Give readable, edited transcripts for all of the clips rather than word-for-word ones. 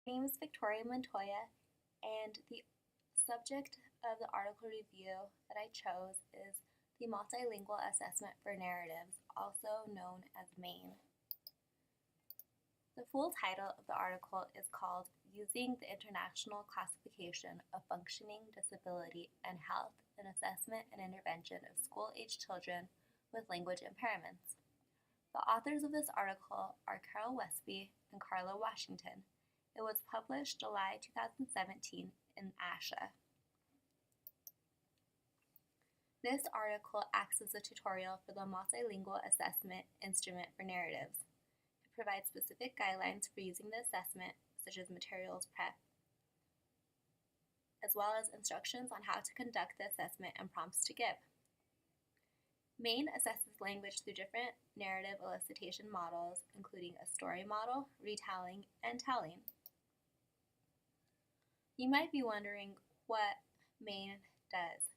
My name is Victoria Montoya, and the subject of the article review that I chose is the Multilingual Assessment for Narratives, also known as MAIN. The full title of the article is called Using the International Classification of Functioning Disability and Health in Assessment and Intervention of School-Aged Children with Language Impairments. The authors of this article are Carol Westby and Carla Washington. It was published July 2017 in ASHA. This article acts as a tutorial for the Multilingual Assessment Instrument for Narratives. It provides specific guidelines for using the assessment, such as materials prep, as well as instructions on how to conduct the assessment and prompts to give. MAIN assesses language through different narrative elicitation models, including a story model, retelling, and telling. You might be wondering what MAIN does.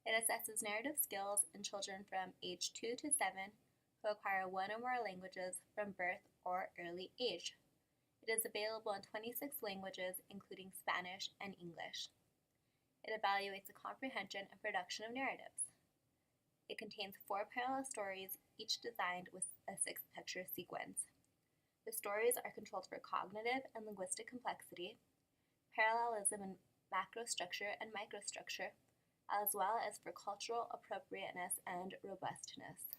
It assesses narrative skills in children from age 2 to 7 who acquire one or more languages from birth or early age. It is available in 26 languages, including Spanish and English. It evaluates the comprehension and production of narratives. It contains 4 parallel stories, each designed with a 6-picture sequence. The stories are controlled for cognitive and linguistic complexity, parallelism in macrostructure and microstructure, as well as for cultural appropriateness and robustness.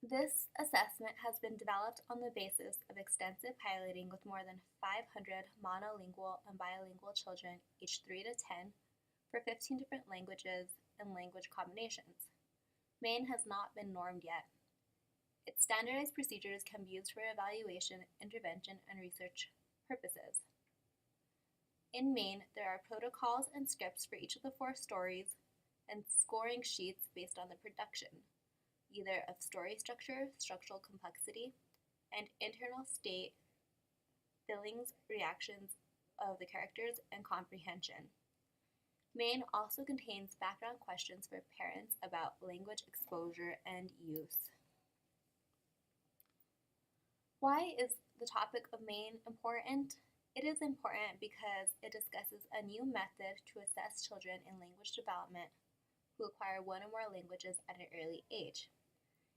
This assessment has been developed on the basis of extensive piloting with more than 500 monolingual and bilingual children aged 3 to 10 for 15 different languages and language combinations. MAIN has not been normed yet. Its standardized procedures can be used for evaluation, intervention, and research purposes. In MAIN, there are protocols and scripts for each of the 4 stories and scoring sheets based on the production, either of story structure, structural complexity, and internal state, feelings, reactions of the characters, and comprehension. MAIN also contains background questions for parents about language exposure and use. Why is the topic of MAIN important? It is important because it discusses a new method to assess children in language development who acquire one or more languages at an early age.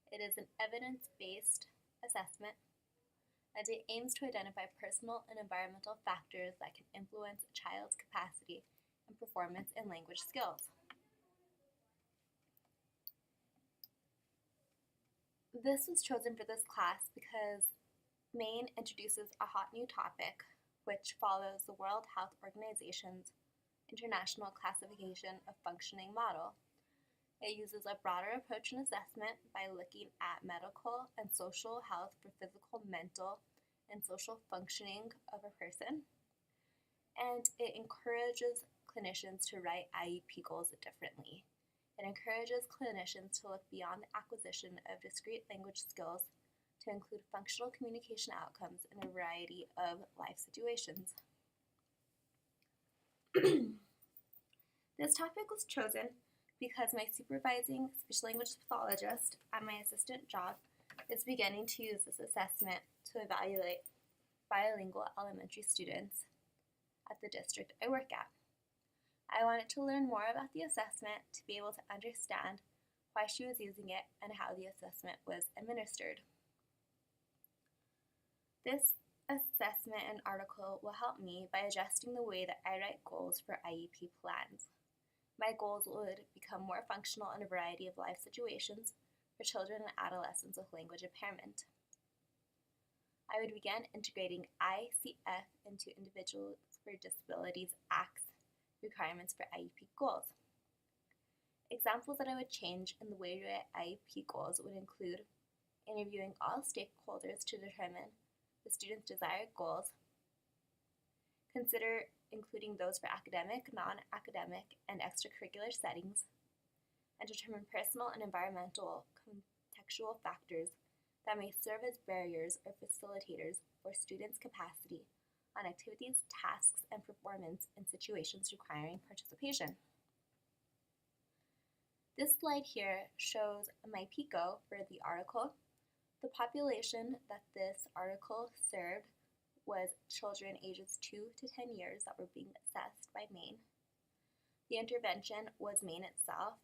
It is an evidence-based assessment, and it aims to identify personal and environmental factors that can influence a child's capacity and performance in language skills. This was chosen for this class because MAIN introduces a hot new topic which follows the World Health Organization's International Classification of Functioning model. It uses a broader approach in assessment by looking at medical and social health for physical, mental, and social functioning of a person. And it encourages clinicians to write IEP goals differently. It encourages clinicians to look beyond the acquisition of discrete language skills to include functional communication outcomes in a variety of life situations. This topic was chosen because my supervising speech language pathologist at my assistant job is beginning to use this assessment to evaluate bilingual elementary students at the district I work at. I wanted to learn more about the assessment to be able to understand why she was using it and how the assessment was administered. This assessment and article will help me by adjusting the way that I write goals for IEP plans. My goals would become more functional in a variety of life situations for children and adolescents with language impairment. I would begin integrating ICF into Individuals for Disabilities Act's requirements for IEP goals. Examples that I would change in the way I write IEP goals would include interviewing all stakeholders to determine the student's desired goals, consider including those for academic, non-academic, and extracurricular settings, and determine personal and environmental contextual factors that may serve as barriers or facilitators for students' capacity on activities, tasks, and performance in situations requiring participation. This slide here shows my PICO for the article, The population that this article served was children ages 2 to 10 years that were being assessed by Maine. The intervention was Maine itself,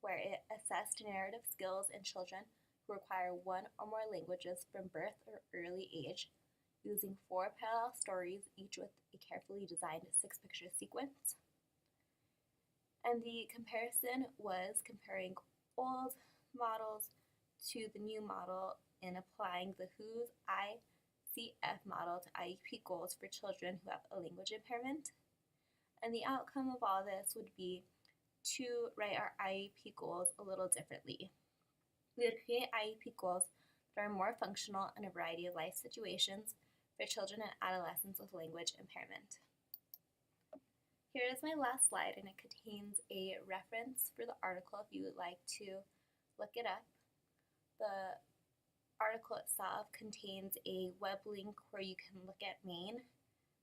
where it assessed narrative skills in children who require one or more languages from birth or early age, using 4 parallel stories, each with a carefully designed 6-picture sequence. And the comparison was comparing old models to the new model in applying the WHO's ICF model to IEP goals for children who have a language impairment. And the outcome of all this would be to write our IEP goals a little differently. We would create IEP goals that are more functional in a variety of life situations for children and adolescents with language impairment. Here is my last slide, and it contains a reference for the article if you would like to look it up. The article itself contains a web link where you can look at Maine,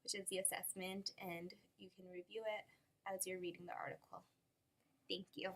which is the assessment, and you can review it as you're reading the article. Thank you.